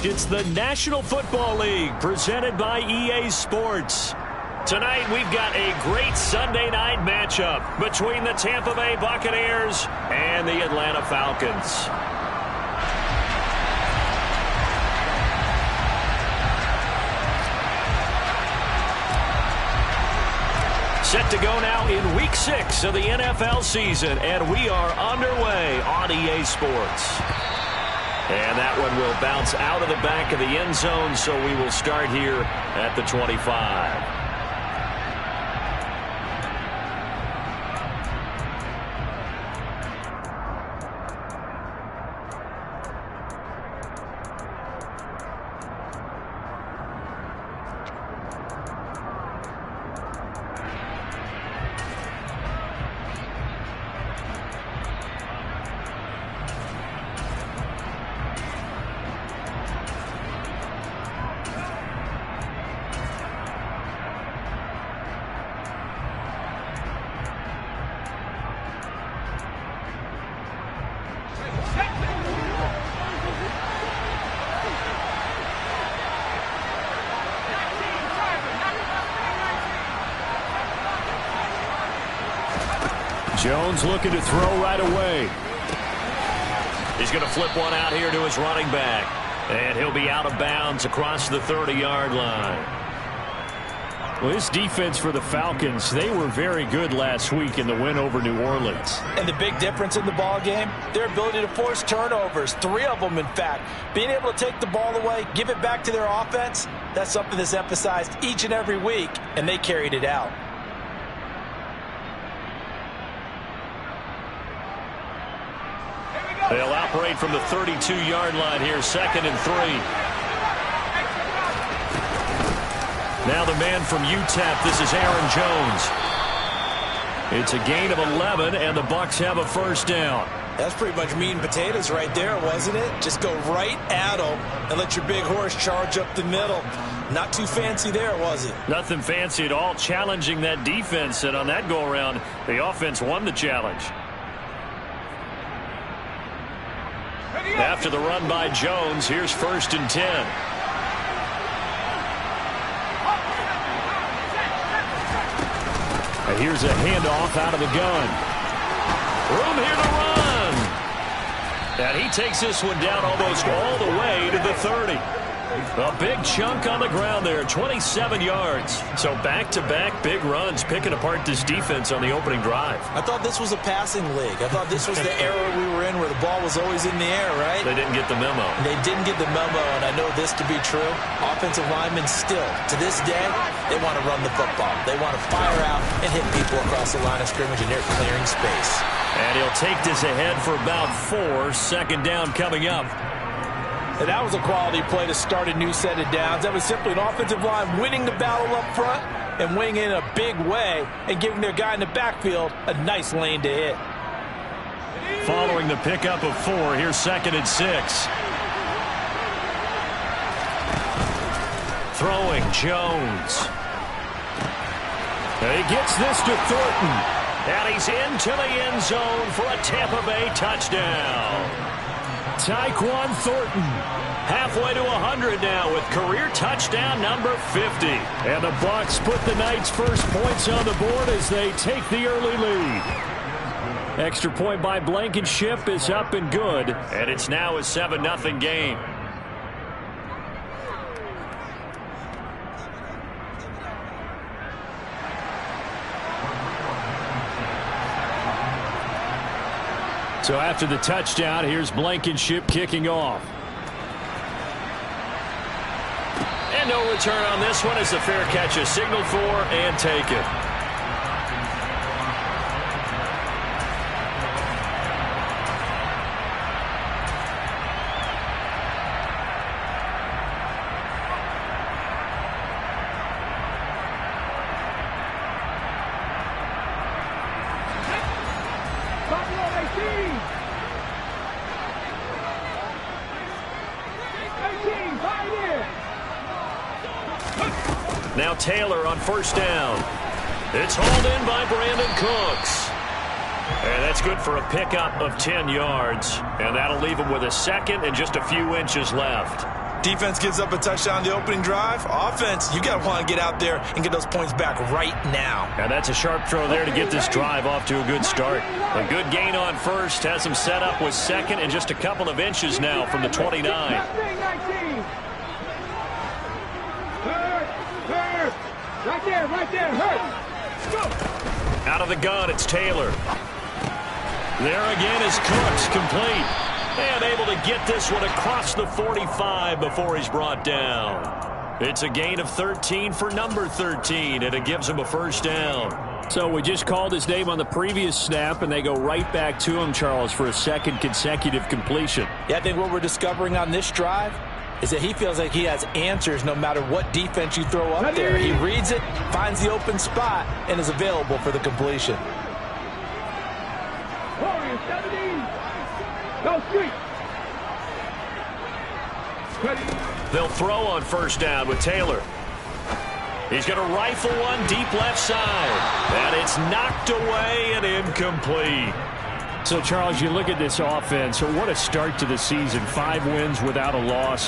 It's the National Football League presented by EA Sports. Tonight we've got a great Sunday night matchup between the Tampa Bay Buccaneers and the Atlanta Falcons. Set to go now in Week 6 of the NFL season, and we are underway on EA Sports. And that one will bounce out of the back of the end zone, so we will start here at the 25. Jones looking to throw right away. He's going to flip one out here to his running back. And he'll be out of bounds across the 30-yard line. Well, this defense for the Falcons, they were very good last week in the win over New Orleans. And the big difference in the ball game, their ability to force turnovers, 3 of them in fact. Being able to take the ball away, give it back to their offense, that's something that's emphasized each and every week, and they carried it out. They'll operate from the 32-yard line here, 2nd and 3. Now the man from UTEP, this is Aaron Jones. It's a gain of 11, and the Bucs have a first down. That's pretty much meat and potatoes right there, wasn't it? Just go right at them and let your big horse charge up the middle. Not too fancy there, was it? Nothing fancy at all, challenging that defense, and on that go-around, the offense won the challenge. After the run by Jones, here's 1st and 10. And here's a handoff out of the gun. Room here to run. And he takes this one down almost all the way to the 30. A big chunk on the ground there, 27 yards. So back-to-back big runs, picking apart this defense on the opening drive. I thought this was a passing league. I thought this was the era we were in where the ball was always in the air, right? They didn't get the memo. They didn't get the memo, and I know this to be true. Offensive linemen still, to this day, they want to run the football. They want to fire out and hit people across the line of scrimmage, and they're clearing space. And he'll take this ahead for about 4. 2nd down coming up. And that was a quality play to start a new set of downs. That was simply an offensive line winning the battle up front and winning it in a big way and giving their guy in the backfield a nice lane to hit. Following the pickup of 4, here's 2nd and 6. Throwing Jones. And he gets this to Thornton. And he's into the end zone for a Tampa Bay touchdown. Tyquan Thornton. Halfway to 100 now with career touchdown number 50. And the Bucs put the Knights' first points on the board as they take the early lead. Extra point by Blankenship is up and good. And it's now a 7-0 game. So after the touchdown, here's Blankenship kicking off. And no return on this one as the fair catch is signaled for and taken. Now Taylor on 1st down. It's hauled in by Brandon Cooks. And that's good for a pickup of 10 yards. And that'll leave him with a 2nd and just a few inches left. Defense gives up a touchdown the opening drive. Offense, you got to want to get out there and get those points back right now. And that's a sharp throw there to get this drive off to a good start. A good gain on first, has him set up with second and just a couple of inches now from the 29. Right there, hurt. Out of the gun, it's Taylor. There again is Cooks, complete. And able to get this one across the 45 before he's brought down. It's a gain of 13 for number 13, and it gives him a first down. So we just called his name on the previous snap, and they go right back to him, Charles, for a second consecutive completion. Yeah, I think what we're discovering on this drive is that he feels like he has answers no matter what defense you throw up there. He reads it, finds the open spot, and is available for the completion. They'll throw on first down with Taylor. He's going to rifle one deep left side. And it's knocked away and incomplete. So, Charles, you look at this offense, what a start to the season. 5 wins without a loss.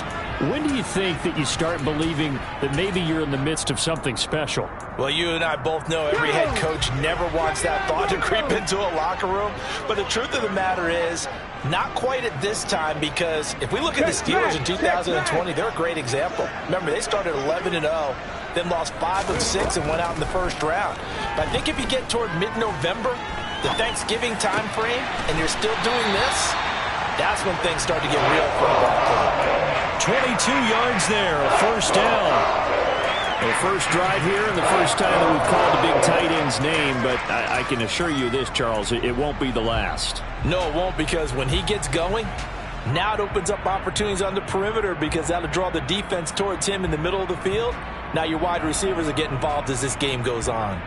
When do you think that you start believing that maybe you're in the midst of something special? Well, you and I both know every head coach never wants that thought to creep into a locker room. But the truth of the matter is, not quite at this time, because if we look at the Steelers in 2020, they're a great example. Remember, they started 11-0, then lost 5 of 6 and went out in the first round. But I think if you get toward mid-November, the Thanksgiving time frame, and you're still doing this, that's when things start to get real for a ball club. 22 yards there, a first down. The first drive here and the first time that we've called the big tight end's name, but I can assure you this, Charles, it won't be the last. No, it won't, because when he gets going, now it opens up opportunities on the perimeter, because that'll draw the defense towards him in the middle of the field. Now your wide receivers will get involved as this game goes on.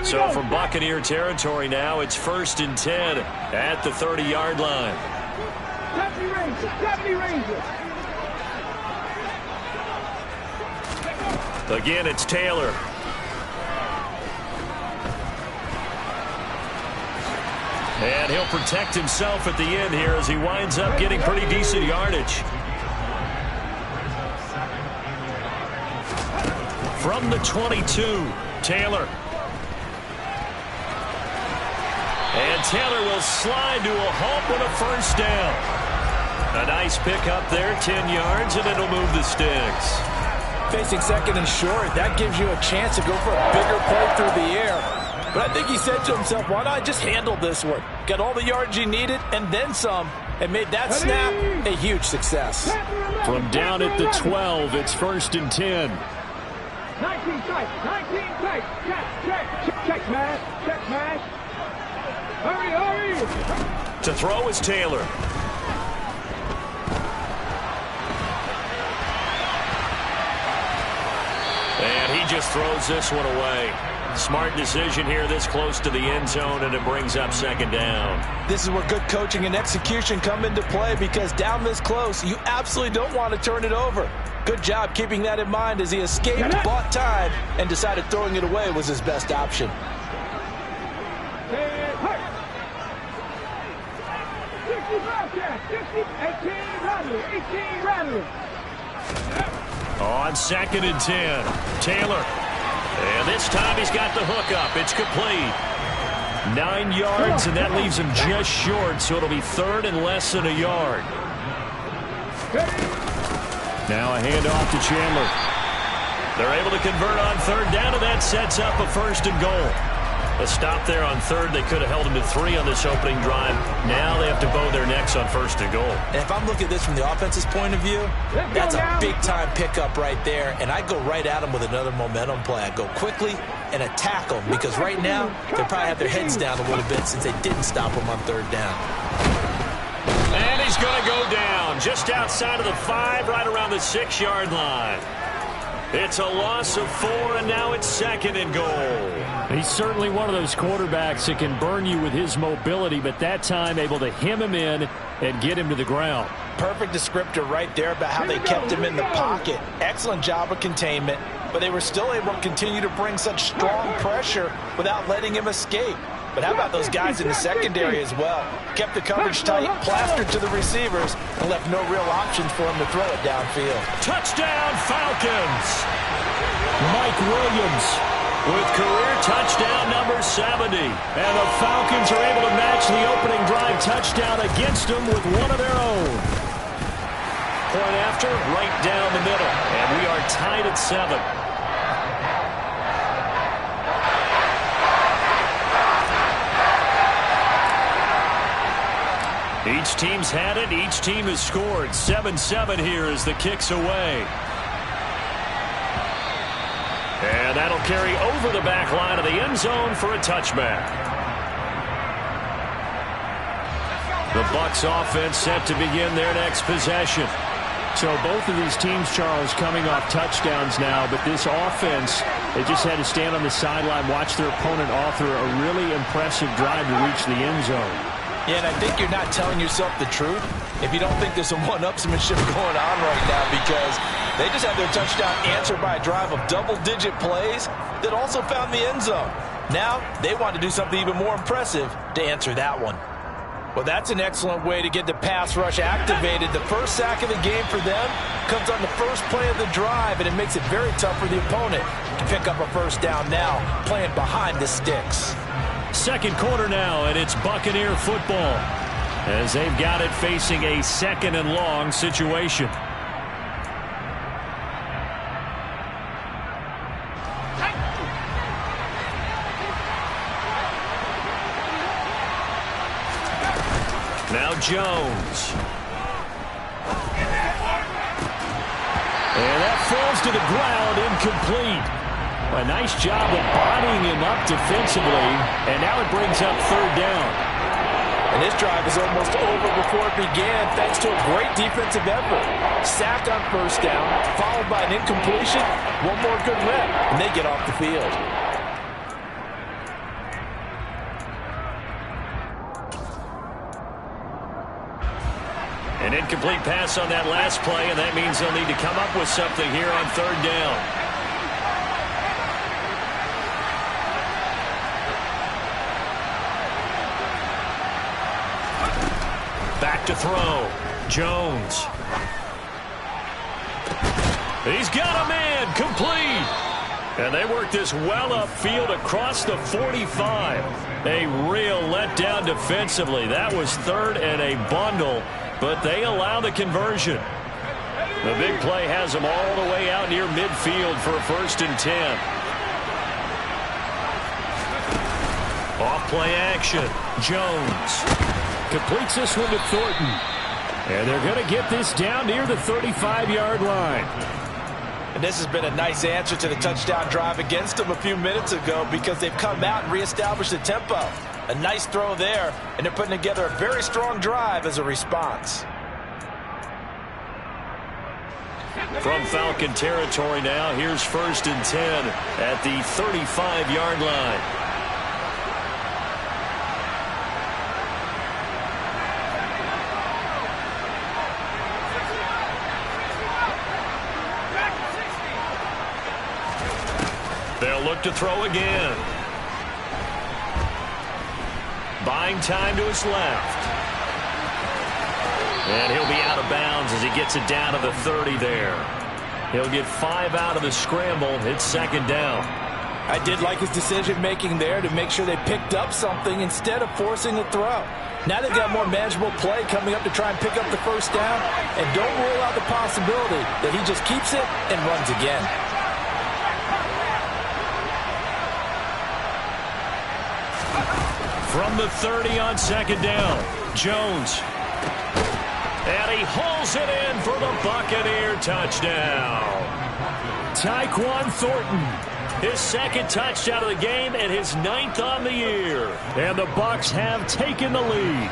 So from Buccaneer territory now, it's 1st and 10 at the 30-yard line. 70 Rangers. Again, it's Taylor. And he'll protect himself at the end here as he winds up getting pretty decent yardage. From the 22, Taylor. And Taylor will slide to a halt with a first down. A nice pick up there, 10 yards, and it'll move the sticks. Facing second and short, that gives you a chance to go for a bigger play through the air. But I think he said to himself, why not just handle this one? Got all the yards you needed and then some, and made that snap a huge success. From down at the 12, it's 1st and 10. 19 tight, check, man. Hurry. To throw is Taylor. And he just throws this one away. Smart decision here this close to the end zone, and it brings up 2nd down. This is where good coaching and execution come into play, because down this close, you absolutely don't want to turn it over. Good job keeping that in mind as he escaped, bought time, and decided throwing it away was his best option. On 2nd and 10, Taylor. And this time he's got the hook up. It's complete. 9 yards, and that leaves him just short, so it'll be 3rd and less than a yard. Now a handoff to Chandler. They're able to convert on 3rd down, and that sets up a 1st and goal. A stop there on 3rd. They could have held him to 3 on this opening drive. Now they have to bow their necks on 1st and goal. And if I'm looking at this from the offense's point of view, that's a big-time pickup right there. And I go right at him with another momentum play. I go quickly and attack them, because right now they probably have their heads down a little bit since they didn't stop him on 3rd down. And he's going to go down just outside of the 5, right around the 6-yard line. It's a loss of 4, and now it's 2nd and goal. He's certainly one of those quarterbacks that can burn you with his mobility, but that time able to hem him in and get him to the ground. Perfect descriptor right there about how they kept him in the pocket. Excellent job of containment, but they were still able to continue to bring such strong pressure without letting him escape. But how about those guys in the secondary as well? Kept the coverage tight, plastered to the receivers, and left no real options for them to throw it downfield. Touchdown, Falcons! Mike Williams with career touchdown number 70. And the Falcons are able to match the opening drive touchdown against them with one of their own. Point after, right down the middle. And we are tied at 7. Each team's had it. Each team has scored. 7-7 here as the kick's away. And that'll carry over the back line of the end zone for a touchback. The Bucs offense set to begin their next possession. So both of these teams, Charles, coming off touchdowns now, but this offense, they just had to stand on the sideline, watch their opponent author a really impressive drive to reach the end zone. Yeah, and I think you're not telling yourself the truth if you don't think there's some one-upsmanship going on right now, because they just had their touchdown answered by a drive of double-digit plays that also found the end zone. Now they want to do something even more impressive to answer that one. Well, that's an excellent way to get the pass rush activated. The first sack of the game for them comes on the first play of the drive, and it makes it very tough for the opponent to pick up a first down now, playing behind the sticks. Second quarter now, and it's Buccaneer football as they've got it facing a 2nd and long situation. Now Jones. And that falls to the ground, incomplete. A nice job of bodying him up defensively, and now it brings up 3rd down. And this drive is almost over before it began thanks to a great defensive effort. Sack on first down, followed by an incompletion, one more good rep, and they get off the field. An incomplete pass on that last play, and that means they'll need to come up with something here on 3rd down. Back to throw. Jones. He's got a man. Complete. And they work this well upfield across the 45. A real letdown defensively. That was 3rd and a bundle, but they allow the conversion. The big play has them all the way out near midfield for a 1st and 10. Off play action. Jones completes this one to Thornton. And they're going to get this down near the 35-yard line. And this has been a nice answer to the touchdown drive against them a few minutes ago, because they've come out and reestablished the tempo. A nice throw there, and they're putting together a very strong drive as a response. From Falcon territory now, here's 1st and 10 at the 35-yard line. They'll look to throw again. Buying time to his left. And he'll be out of bounds as he gets it down to the 30 there. He'll get 5 out of the scramble. It's 2nd down. I did like his decision-making there to make sure they picked up something instead of forcing a throw. Now they've got more manageable play coming up to try and pick up the first down. And don't rule out the possibility that he just keeps it and runs again. From the 30 on 2nd down, Jones. And he hauls it in for the Buccaneer touchdown. Tyquan Thornton, his 2nd touchdown of the game and his 9th on the year. And the Bucs have taken the lead.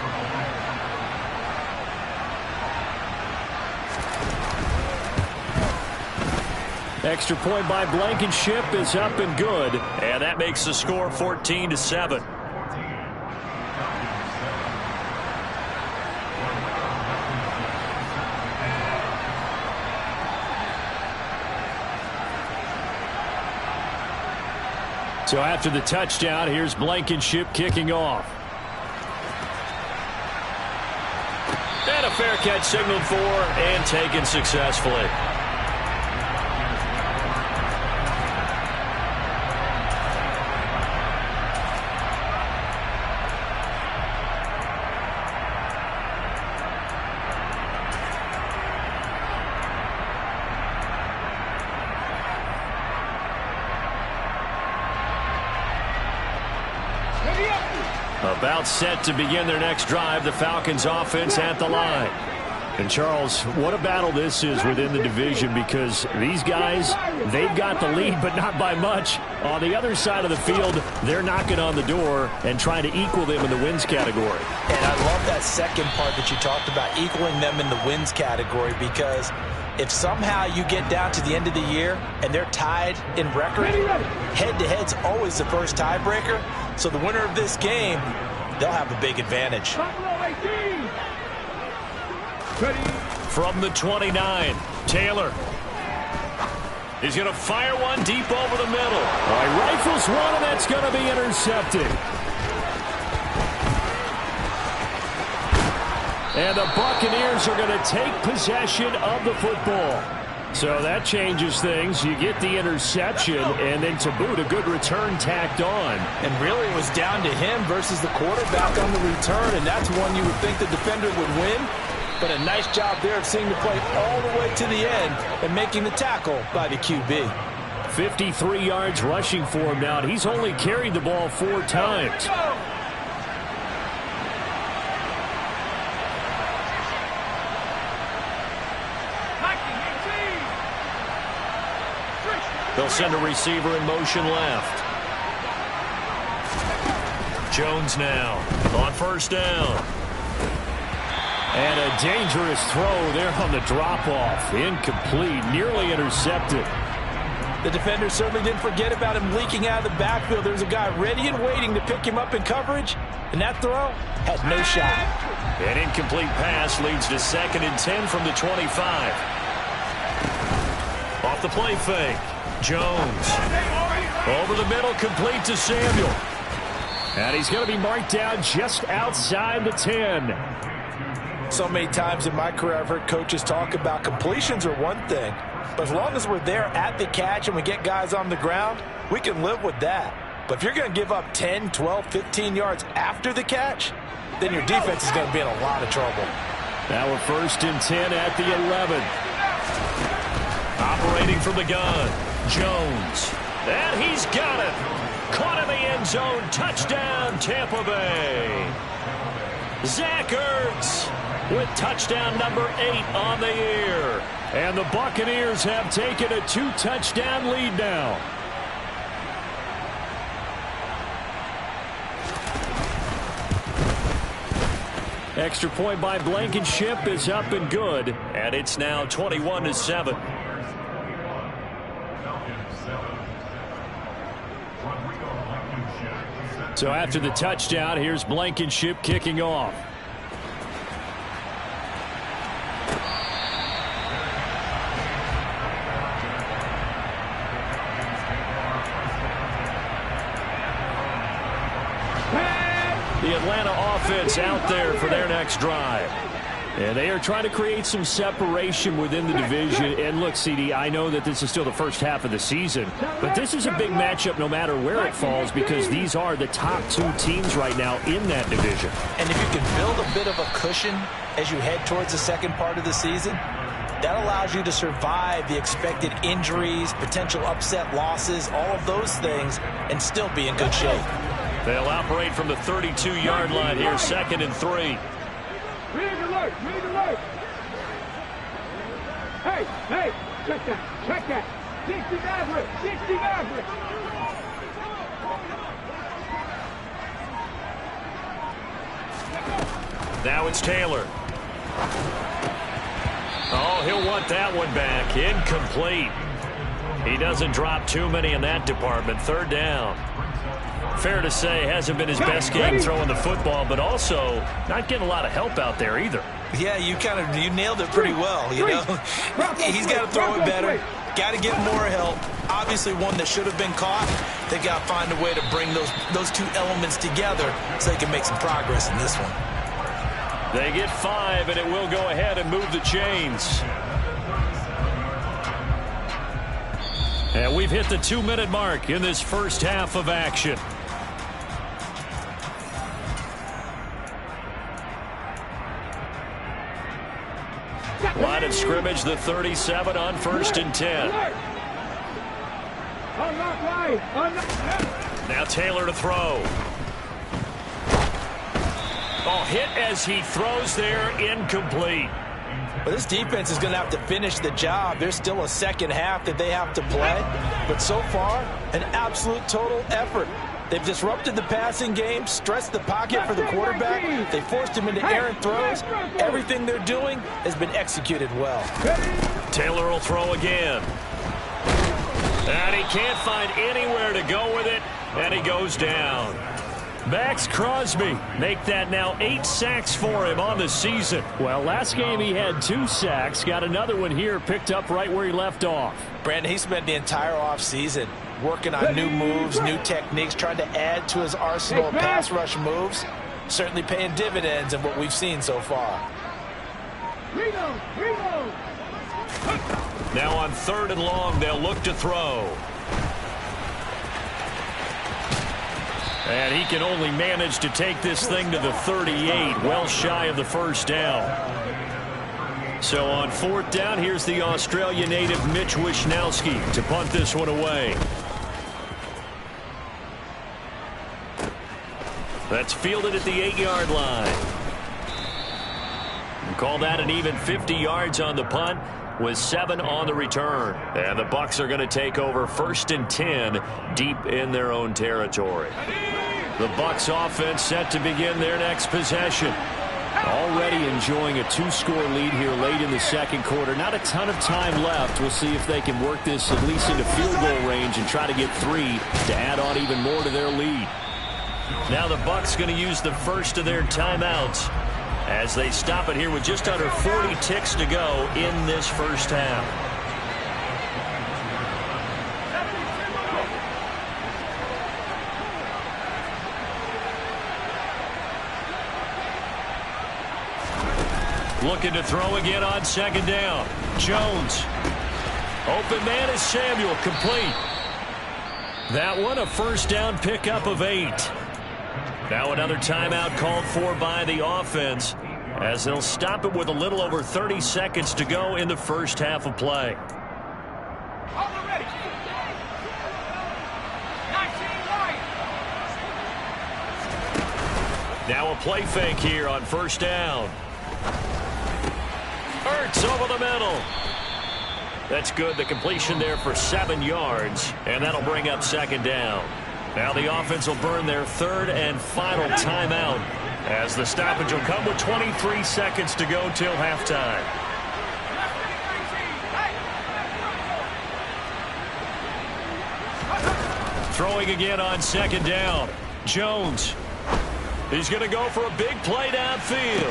Extra point by Blankenship is up and good. And that makes the score 14-7. So after the touchdown, here's Blankenship kicking off. And a fair catch signaled for and taken successfully. About set to begin their next drive, the Falcons offense at the line. And Charles, what a battle this is within the division, because these guys, they've got the lead, but not by much. On the other side of the field, they're knocking on the door and trying to equal them in the wins category. And I love that second part that you talked about, equaling them in the wins category, because if somehow you get down to the end of the year and they're tied in record, head-to-head's always the first tiebreaker. So the winner of this game, they'll have a big advantage. From the 29, Taylor. He's going to fire one deep over the middle. He rifles one, and that's going to be intercepted. And the Buccaneers are going to take possession of the football. So that changes things. You get the interception, and then to boot, a good return tacked on. And really it was down to him versus the quarterback on the return, and that's one you would think the defender would win. But a nice job there of seeing the play all the way to the end and making the tackle by the QB. 53 yards rushing for him now, and he's only carried the ball 4 times. They'll send a receiver in motion left. Jones now on first down. And a dangerous throw there on the drop-off. Incomplete, nearly intercepted. The defender certainly didn't forget about him leaking out of the backfield. There's a guy ready and waiting to pick him up in coverage, and that throw had no shot. An incomplete pass leads to 2nd and 10 from the 25. Off the play fake. Jones over the middle, complete to Samuel. And he's going to be marked down just outside the 10. So many times in my career I've heard coaches talk about completions are one thing, but as long as we're there at the catch and we get guys on the ground, we can live with that. But if you're going to give up 10, 12, 15 yards after the catch, then your defense is going to be in a lot of trouble. Now we're 1st and 10 at the 11. Operating from the gun, Jones. And he's got it. Caught in the end zone. Touchdown, Tampa Bay. Zach Ertz with touchdown number 8 on the year. And the Buccaneers have taken a 2-touchdown lead now. Extra point by Blankenship is up and good. And it's now 21-7. So after the touchdown, here's Blankenship kicking off. The Atlanta offense out there for their next drive. And they are trying to create some separation within the division. And look, CD, I know that this is still the first half of the season, but this is a big matchup no matter where it falls, because these are the top 2 teams right now in that division. And if you can build a bit of a cushion as you head towards the second part of the season, that allows you to survive the expected injuries, potential upset losses, all of those things, and still be in good shape. They'll operate from the 32-yard line here, 2nd and 3. Rig alert! Rig alert! Hey! Hey! Check that! Check that! 60 Maverick! 60 Maverick! Now it's Taylor. Oh, he'll want that one back. Incomplete. He doesn't drop too many in that department. 3rd down. Fair to say, hasn't been his best game throwing the football, but also not getting a lot of help out there either. Yeah, you nailed it pretty well, you know. He's got to throw it better. Got to get more help. Obviously one that should have been caught. They got to find a way to bring those two elements together so they can make some progress in this one. They get 5, and it will go ahead and move the chains. And we've hit the 2-minute mark in this first half of action. Line of scrimmage, the 37 on 1st and 10. Now Taylor to throw. Oh, hit as he throws there, incomplete. But this defense is going to have to finish the job. There's still a second half that they have to play. But so far, an absolute total effort. They've disrupted the passing game, stressed the pocket for the quarterback. They forced him into errant throws. Everything they're doing has been executed well. Taylor will throw again. And he can't find anywhere to go with it, and he goes down. Max Crosby make that now 8 sacks for him on the season. Well, last game he had 2 sacks. Got another one here picked up right where he left off. Brandon, he spent the entire offseason working on new moves, new techniques, trying to add to his arsenal of pass rush moves. Certainly paying dividends in what we've seen so far. Now on 3rd and long, they'll look to throw. And he can only manage to take this thing to the 38, well shy of the first down. So on 4th down, here's the Australia native Mitch Wishnowsky to punt this one away. That's fielded at the 8-yard line. Call that an even 50 yards on the punt with 7 on the return. And the Bucs are going to take over 1st and 10 deep in their own territory. The Bucs offense set to begin their next possession. Already enjoying a 2-score lead here late in the second quarter. Not a ton of time left. We'll see if they can work this at least into field goal range and try to get 3 to add on even more to their lead. Now the Bucs going to use the first of their timeouts as they stop it here with just under 40 ticks to go in this first half. Looking to throw again on 2nd down. Jones. Open man is Samuel, complete. That one a first down pickup of 8. Now another timeout called for by the offense as they'll stop it with a little over 30 seconds to go in the first half of play. Now a play fake here on 1st down. Ertz over the middle. That's good. The completion there for 7 yards, and that'll bring up 2nd down. Now the offense will burn their 3rd and final timeout as the stoppage will come with 23 seconds to go till halftime. Throwing again on 2nd down. Jones. He's going to go for a big play downfield.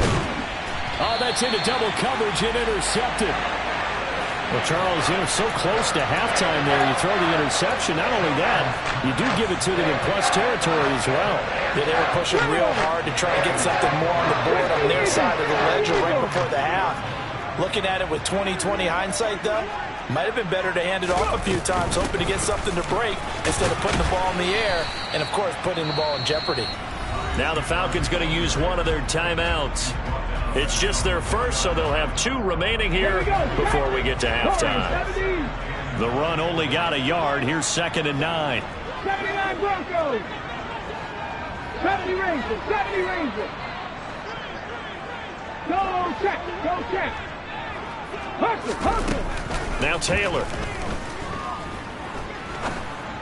Oh, that's into double coverage and intercepted. Well, Charles, so close to halftime there, you throw the interception. Not only that, you do give it to them in plus territory as well. Yeah, they were pushing real hard to try to get something more on the board on their side of the ledger right before the half. Looking at it with 20/20 hindsight, though, might have been better to hand it off a few times, hoping to get something to break instead of putting the ball in the air and, of course, putting the ball in jeopardy. Now the Falcons going to use one of their timeouts. It's just their first, so they'll have 2 remaining here before we get to halftime. The run only got a yard. Here's 2nd and 9. 79 Broncos. 70 Rangers. 70 Rangers. Go check. Go check. Hustle. Now Taylor.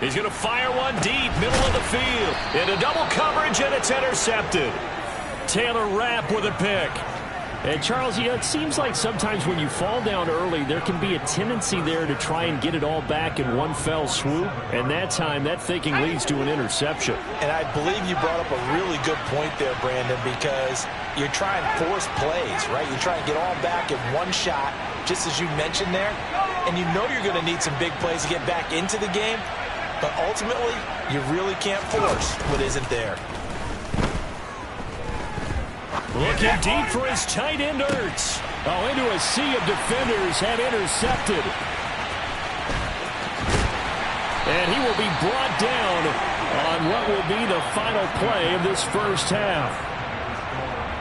He's going to fire one deep, middle of the field. Into double coverage, and it's intercepted. Taylor Rapp with a pick. And Charles, it seems like sometimes when you fall down early, there can be a tendency there to try and get it all back in one fell swoop. And that time, that thinking leads to an interception. And I believe you brought up a really good point there, Brandon, because you're trying to force plays, right? You try and get all back in one shot, just as you mentioned there. and you know you're going to need some big plays to get back into the game, but ultimately, you really can't force what isn't there. Looking deep for his tight end, Ertz. Oh, into a sea of defenders and intercepted. And he will be brought down on what will be the final play of this first half.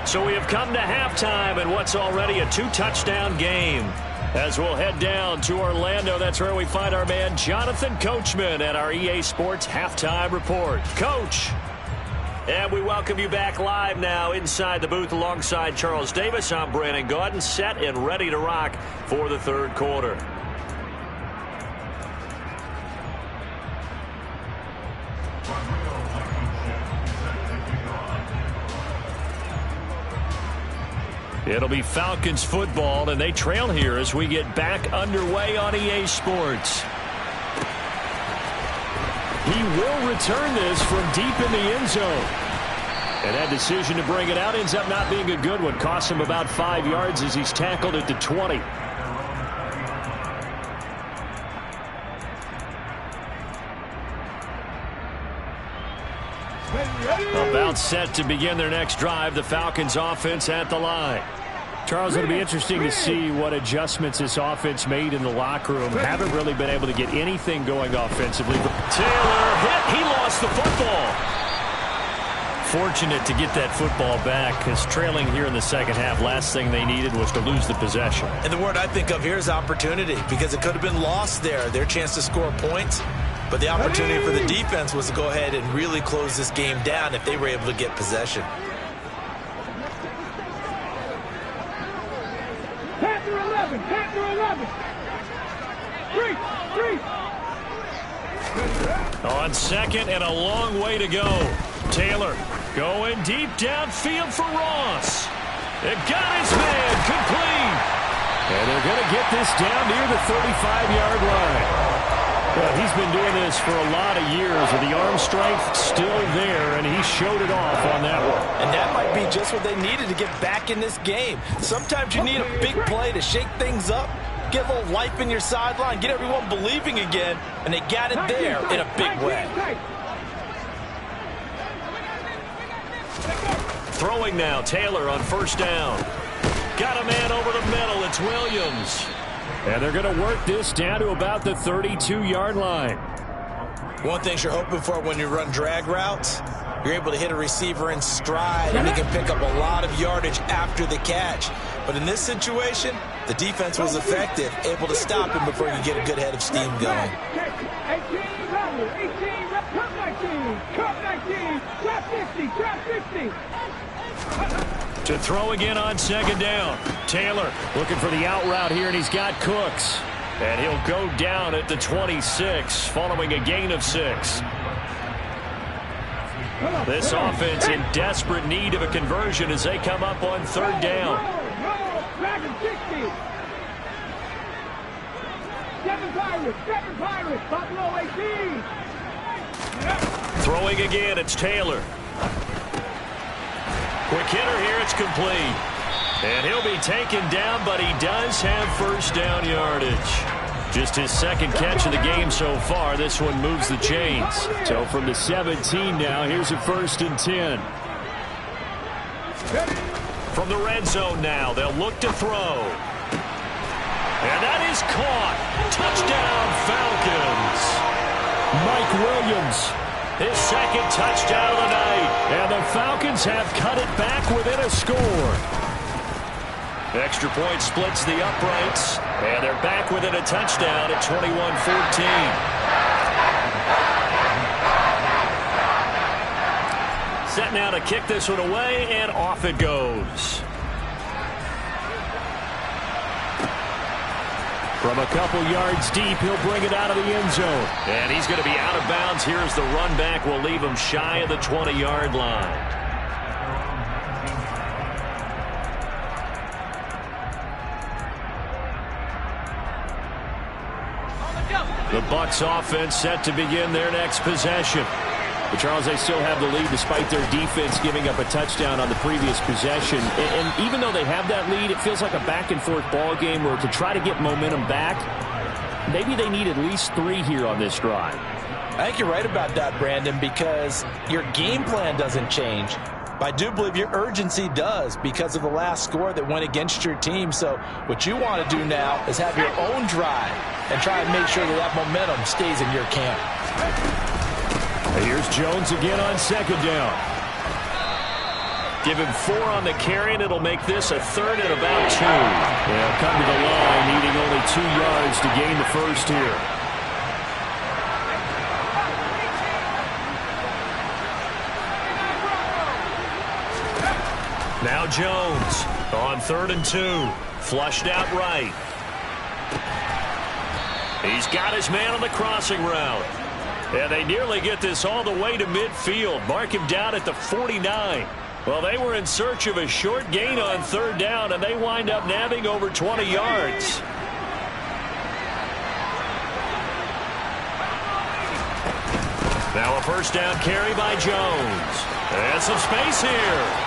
So we have come to halftime in what's already a 2-touchdown game. As we'll head down to Orlando, that's where we find our man Jonathan Coachman at our EA Sports Halftime Report. Coach. And we welcome you back live now inside the booth alongside Charles Davis. I'm Brandon Gaudin, set and ready to rock for the third quarter. It'll be Falcons football, and they trail here as we get back underway on EA Sports. He will return this from deep in the end zone. And that decision to bring it out ends up not being a good one. Costs him about 5 yards as he's tackled at the 20. About set to begin their next drive. The Falcons offense at the line. Charles, it'll be interesting to see what adjustments this offense made in the locker room. Haven't really been able to get anything going offensively. Taylor hit. He lost the football. Fortunate to get that football back, because trailing here in the second half, last thing they needed was to lose the possession. And the word I think of here is opportunity, because it could have been lost there. Their chance to score points. But the opportunity for the defense was to go ahead and really close this game down if they were able to get possession. Panther 11, Panther 11. 3. On second and a long way to go. Taylor going deep downfield for Ross. It got his man complete. And they're going to get this down near the 35-yard line. Well, he's been doing this for a lot of years with the arm strength still there, and he showed it off on that one. And that might be just what they needed to get back in this game. Sometimes you need a big play to shake things up, get a little life in your sideline, get everyone believing again, and they got it there in a big way. Throwing now, Taylor on first down. Got a man over the middle. It's Williams. And they're going to work this down to about the 32-yard line. One thing you're hoping for when you run drag routes, you're able to hit a receiver in stride, and he can pick up a lot of yardage after the catch. But in this situation, the defense was effective, able to stop him before you get a good head of steam going. 18, cut 19, trap 50. To throw again on second down. Taylor looking for the out route here, and he's got Cooks. And he'll go down at the 26 following a gain of 6. This offense in desperate need of a conversion as they come up on third down. Dragon 60. 7 Pirates, Buffalo 18. Throwing again, it's Taylor. Quick hitter here, it's complete. And he'll be taken down, but he does have first down yardage. Just his second catch of the game so far. This one moves the chains. So from the 17 now, here's a 1st and 10. From the red zone now, they'll look to throw. And that is caught. Touchdown, Falcons. Mike Williams, his second touchdown of the night. And the Falcons have cut it back within a score. Extra point splits the uprights. And they're back within a touchdown at 21-14. Set now to kick this one away, and off it goes. From a couple yards deep, he'll bring it out of the end zone. And he's going to be out of bounds. Here's the run back. Will leave him shy of the 20-yard line. The Bucs offense set to begin their next possession. But Charles, they still have the lead despite their defense giving up a touchdown on the previous possession. And even though they have that lead, it feels like a back-and-forth ball game where to try to get momentum back, maybe they need at least 3 here on this drive. I think you're right about that, Brandon, because your game plan doesn't change. But I do believe your urgency does because of the last score that went against your team. So what you want to do now is have your own drive and try and make sure that momentum stays in your camp. Here's Jones again on second down. Give him 4 on the carry, and it'll make this a 3rd and about 2. They'll come to the line, needing only 2 yards to gain the first here. Now Jones on 3rd and 2. Flushed out right. He's got his man on the crossing route. And they nearly get this all the way to midfield. Mark him down at the 49. Well, they were in search of a short gain on 3rd down, and they wind up nabbing over 20 yards. Now a first down carry by Jones. And some space here.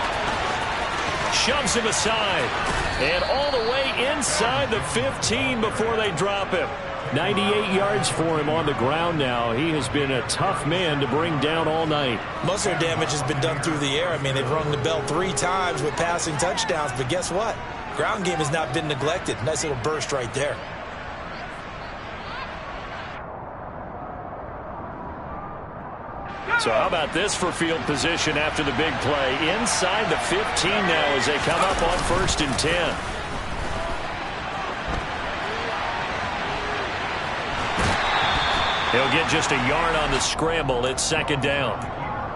Shoves him aside. And all the way inside the 15 before they drop him. 98 yards for him on the ground now. He has been a tough man to bring down all night. Most of their damage has been done through the air. I mean, they've rung the bell 3 times with passing touchdowns. But guess what? Ground game has not been neglected. Nice little burst right there. So how about this for field position after the big play? Inside the 15 now as they come up on 1st and 10. He'll get just a yard on the scramble. It's 2nd down.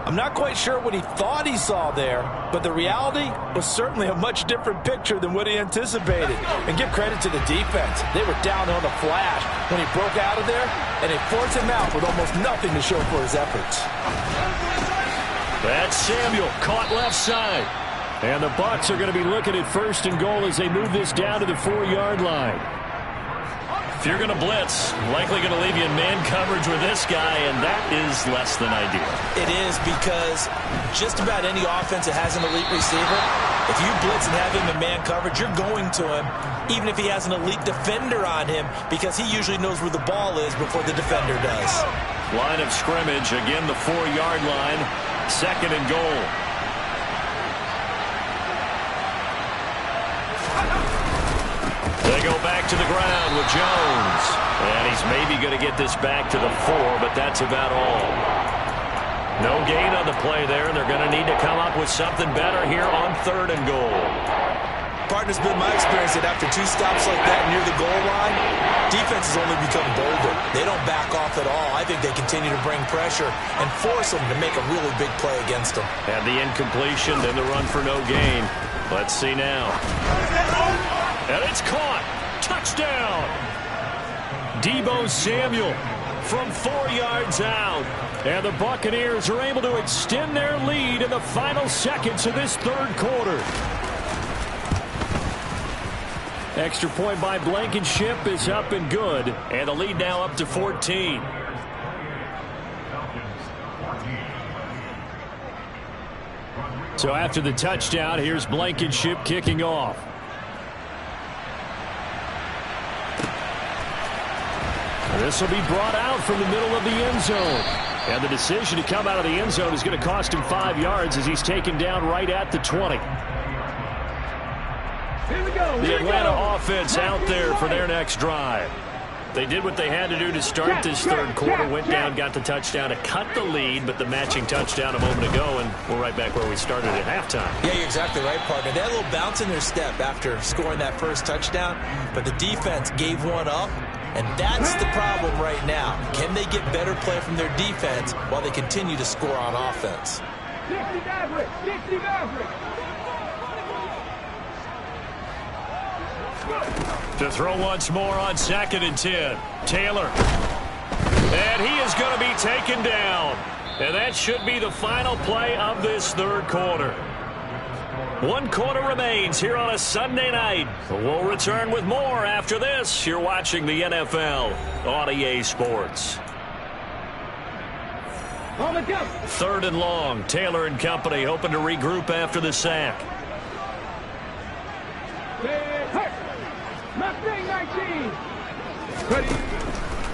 I'm not quite sure what he thought he saw there, but the reality was certainly a much different picture than what he anticipated. And give credit to the defense. They were down on the flash when he broke out of there, and they forced him out with almost nothing to show for his efforts. That's Samuel caught left side. And the Bucs are going to be looking at 1st and goal as they move this down to the 4-yard line. If you're going to blitz, likely going to leave you in man coverage with this guy, and that is less than ideal. It is, because just about any offense that has an elite receiver, if you blitz and have him in man coverage, you're going to him, even if he has an elite defender on him, because he usually knows where the ball is before the defender does. Line of scrimmage, again the 4-yard line, 2nd and goal. They go back to the ground with Jones. And he's maybe going to get this back to the 4, but that's about all. No gain on the play there, and they're going to need to come up with something better here on 3rd and goal. Partner's been my experience that after 2 stops like that near the goal line, defenses only become bolder. They don't back off at all. I think they continue to bring pressure and force them to make a really big play against them. And the incompletion, then the run for no gain. Let's see now. And it's caught. Touchdown. Deebo Samuel from 4 yards out. And the Buccaneers are able to extend their lead in the final seconds of this 3rd quarter. Extra point by Blankenship is up and good. And the lead now up to 14. So after the touchdown, here's Blankenship kicking off. This will be brought out from the middle of the end zone. And the decision to come out of the end zone is going to cost him 5 yards as he's taken down right at the 20. Here we go. The Atlanta offense out there for their next drive. They did what they had to do to start this 3rd quarter. Went down, got the touchdown to cut the lead, but the matching touchdown a moment ago, and we're right back where we started at halftime. Yeah, you're exactly right, partner. They had a little bounce in their step after scoring that first touchdown, but the defense gave one up, and that's the problem right now. Can they get better play from their defense while they continue to score on offense? 60 Maverick. 60 Maverick. To throw once more on 2nd and 10. Taylor. And he is going to be taken down. And that should be the final play of this 3rd quarter. 1 quarter remains here on a Sunday night. We'll return with more after this. You're watching the NFL on EA Sports. On the go. 3rd and long. Taylor and company hoping to regroup after the sack. Hurt. Mustang 19.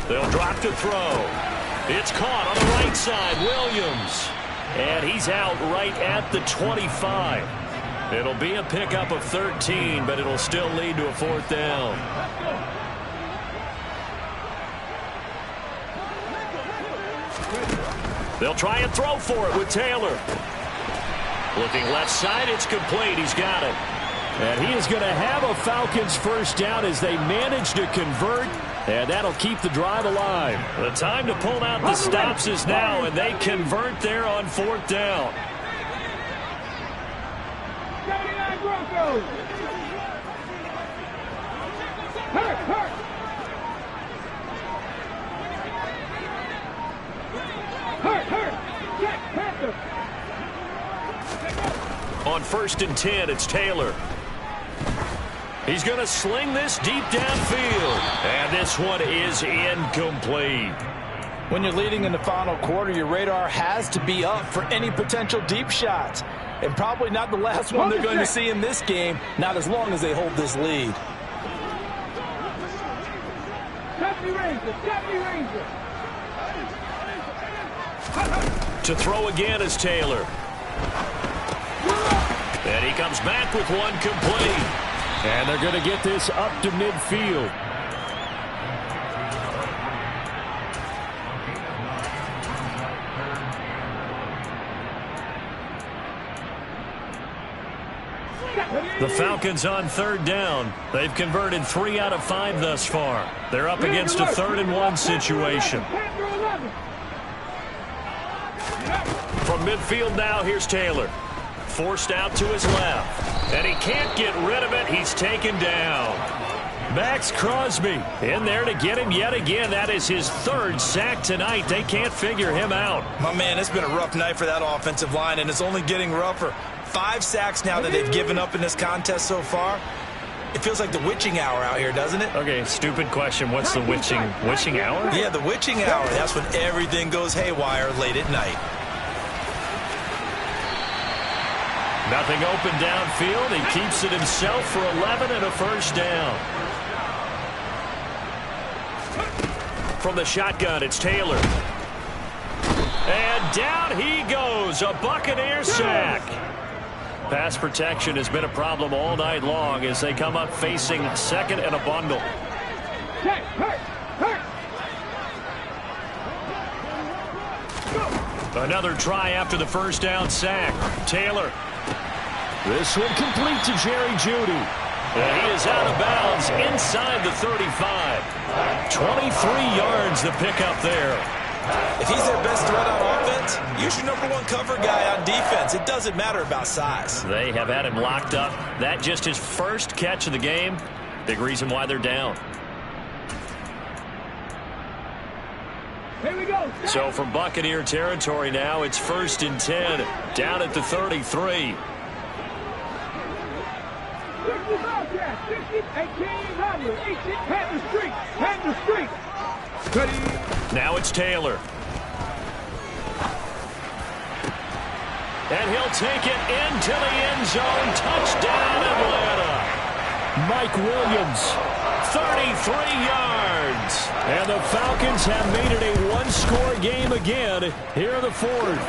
They'll drop to throw. It's caught on the right side. Williams. And he's out right at the 25. It'll be a pickup of 13, but it'll still lead to a 4th down. They'll try and throw for it with Taylor. Looking left side, it's complete. He's got it. And he is going to have a Falcons first down as they manage to convert, and that'll keep the drive alive. The time to pull out the stops is now, and they convert there on 4th down. 79 Broncos. Hurt. Check, Panther. On 1st and 10, it's Taylor. He's going to sling this deep downfield. And this one is incomplete. When you're leading in the final quarter, your radar has to be up for any potential deep shots. And probably not the last one they're going to see in this game, not as long as they hold this lead. Deputy Ranger. To throw again is Taylor. And he comes back with one complete. And they're going to get this up to midfield. The Falcons on 3rd down. They've converted 3 out of 5 thus far. They're up against a 3rd and 1 situation. From midfield now, here's Taylor. Forced out to his left. And he can't get rid of it. He's taken down. Max Crosby in there to get him yet again. That is his 3rd sack tonight. They can't figure him out. My man, it's been a rough night for that offensive line, and it's only getting rougher. 5 sacks now that they've given up in this contest so far. It feels like the witching hour out here, doesn't it? Okay, stupid question. What's the witching hour? Yeah, the witching hour. That's when everything goes haywire late at night. Nothing open downfield. He keeps it himself for 11 and a first down. From the shotgun, it's Taylor. And down he goes. A Buccaneer sack. Pass protection has been a problem all night long as they come up facing 2nd and a bundle. Check, hurt. Another try after the first down sack. Taylor. This one complete to Jerry Jeudy. And he is out of bounds inside the 35. 23 yards the pickup there. If he's their best threat on offense, use your #1 cover guy on defense. It doesn't matter about size. They have had him locked up. That just his first catch of the game. Big reason why they're down. Here we go. So from Buccaneer territory now, it's 1st and 10. Down at the 33. 60, Street. Now it's Taylor. And he'll take it into the end zone. Touchdown, Atlanta. Mike Williams. 33 yards. And the Falcons have made it a one-score game again here in the 4th.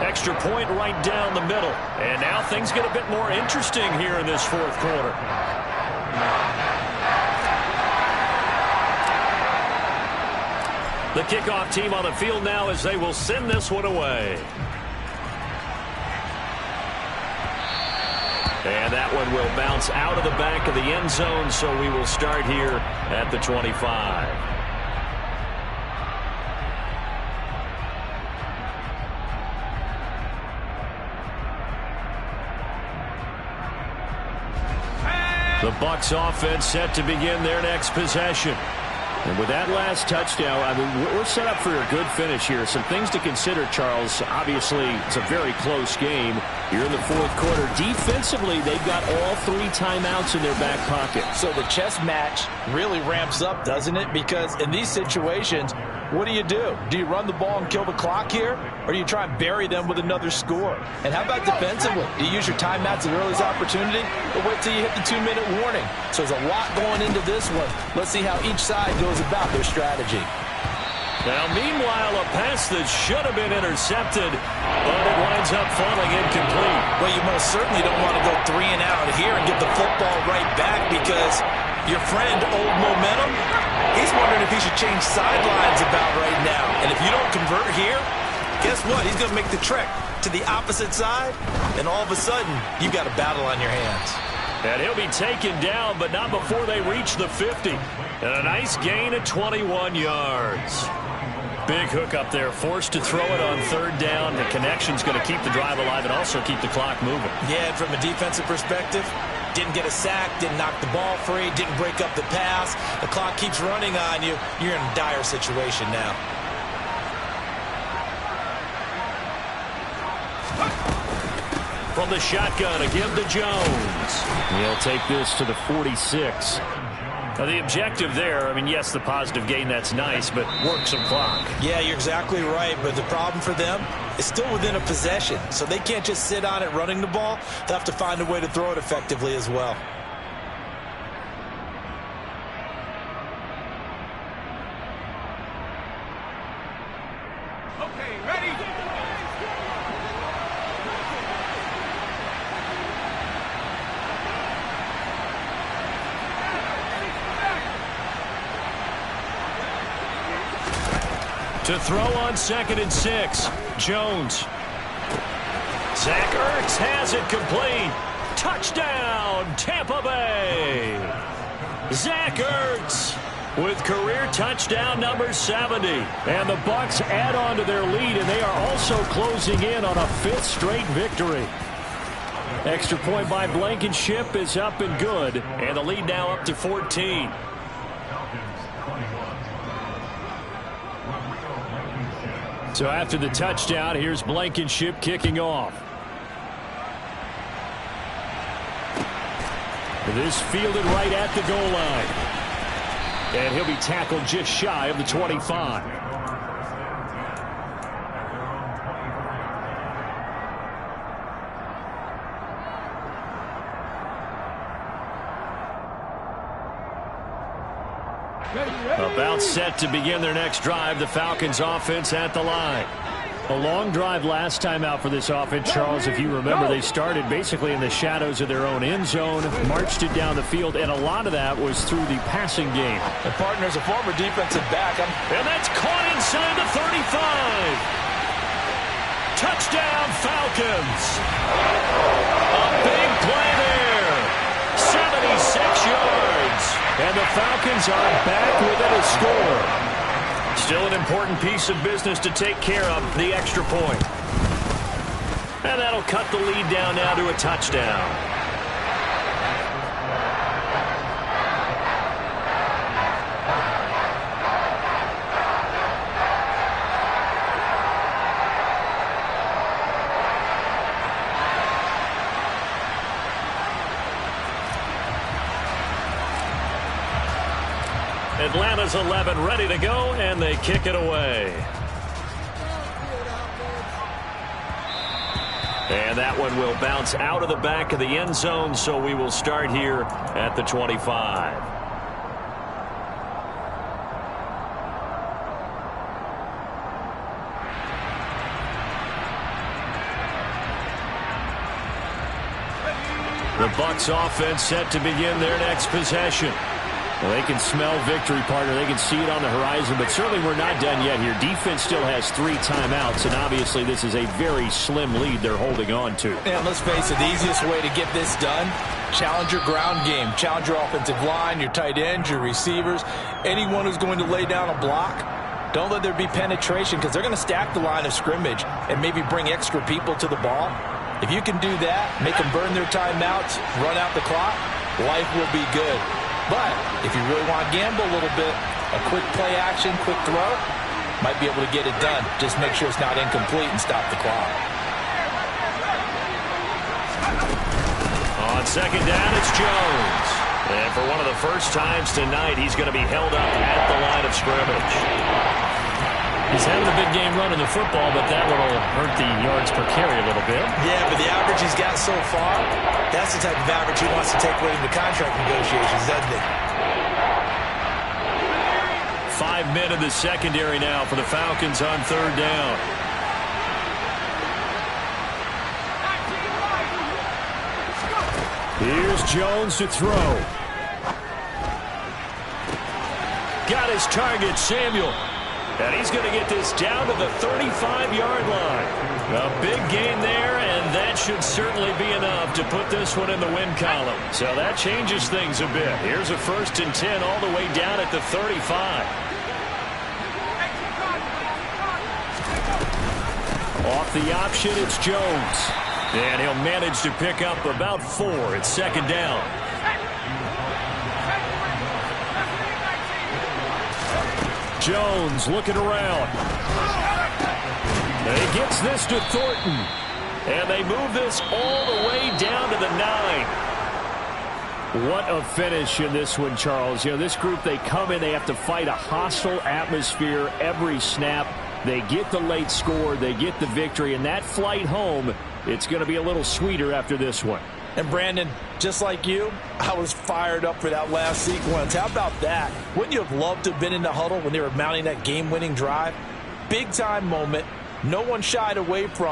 Extra point right down the middle. And now things get a bit more interesting here in this 4th quarter. The kickoff team on the field now as they will send this one away. And that one will bounce out of the back of the end zone, so we will start here at the 25. The Bucs offense set to begin their next possession. And with that last touchdown, I mean, we're set up for a good finish here. Some things to consider, Charles. Obviously, it's a very close game here in the 4th quarter. Defensively, they've got all 3 timeouts in their back pocket. So the chess match really ramps up, doesn't it? Because in these situations, What do? Do you run the ball and kill the clock here, or do you try and bury them with another score? And how about defensively? Do you use your timeouts at earliest opportunity, or wait till you hit the 2-minute warning? So there's a lot going into this one. Let's see how each side goes about their strategy. Now, meanwhile, a pass that should have been intercepted, but it winds up falling incomplete. Well, you most certainly don't want to go 3 and out here and get the football right back, because your friend, Old Momentum, he's wondering if he should change sidelines about right now. And if you don't convert here, guess what? He's going to make the trek to the opposite side, and all of a sudden, you've got a battle on your hands. And he'll be taken down, but not before they reach the 50. And a nice gain of 21 yards. Big hook up there, forced to throw it on 3rd down. The connection's going to keep the drive alive and also keep the clock moving. Yeah, and from a defensive perspective, didn't get a sack, didn't knock the ball free, didn't break up the pass. The clock keeps running on you. You're in a dire situation now. From the shotgun, a give to Jones. He'll take this to the 46. Now, the objective there, I mean, yes, the positive gain, that's nice, but work some clock. Yeah, you're exactly right, but the problem for them is still within a possession, so they can't just sit on it running the ball. They'll have to find a way to throw it effectively as well. Okay, ready? To throw on 2nd and 6, Jones. Zach Ertz has it complete. Touchdown, Tampa Bay. Zach Ertz with career touchdown number 70. And the Bucs add on to their lead, and they are also closing in on a 5th straight victory. Extra point by Blankenship is up and good, and the lead now up to 14. So after the touchdown, here's Blankenship kicking off. This fielded right at the goal line. And he'll be tackled just shy of the 25. About set to begin their next drive. The Falcons offense at the line. A long drive last time out for this offense, Charles. If you remember, they started basically in the shadows of their own end zone, marched it down the field, and a lot of that was through the passing game. The partner's a former defensive back. And that's caught inside the 35. Touchdown, Falcons. A big play there. 76 yards. And the Falcons are back within a score. Still an important piece of business to take care of, the extra point. And that'll cut the lead down now to a touchdown. Atlanta's 11 ready to go, and they kick it away. And that one will bounce out of the back of the end zone, so we will start here at the 25. The Bucs offense set to begin their next possession. Well, they can smell victory, partner. They can see it on the horizon, but certainly we're not done yet here. Defense still has 3 timeouts, and obviously this is a very slim lead they're holding on to. And let's face it, the easiest way to get this done, challenge your ground game. Challenge your offensive line, your tight ends, your receivers, anyone who's going to lay down a block. Don't let there be penetration, because they're going to stack the line of scrimmage and maybe bring extra people to the ball. If you can do that, make them burn their timeouts, run out the clock, life will be good. But if you really want to gamble a little bit, a quick play action, quick throw, might be able to get it done. Just make sure it's not incomplete and stop the clock. On second down, it's Jones. And for one of the first times tonight, he's going to be held up at the line of scrimmage. He's having a big game running the football, but that one will hurt the yards per carry a little bit. Yeah, but the average he's got so far, that's the type of average he wants to take with him to contract negotiations, doesn't he? 5 men in the secondary now for the Falcons on third down. Here's Jones to throw. Got his target, Samuel. And he's going to get this down to the 35-yard line. A big gain there, and that should certainly be enough to put this one in the win column. So that changes things a bit. Here's a 1st and 10 all the way down at the 35. Off the option, it's Jones. And he'll manage to pick up about 4 at 2nd down. Jones looking around. And he gets this to Thornton. And they move this all the way down to the 9. What a finish in this one, Charles. You know, this group, they come in, they have to fight a hostile atmosphere every snap. They get the late score, they get the victory, and that flight home, it's going to be a little sweeter after this one. And Brandon, just like you, I was fired up for that last sequence. How about that? Wouldn't you have loved to have been in the huddle when they were mounting that game-winning drive? Big-time moment. No one shied away from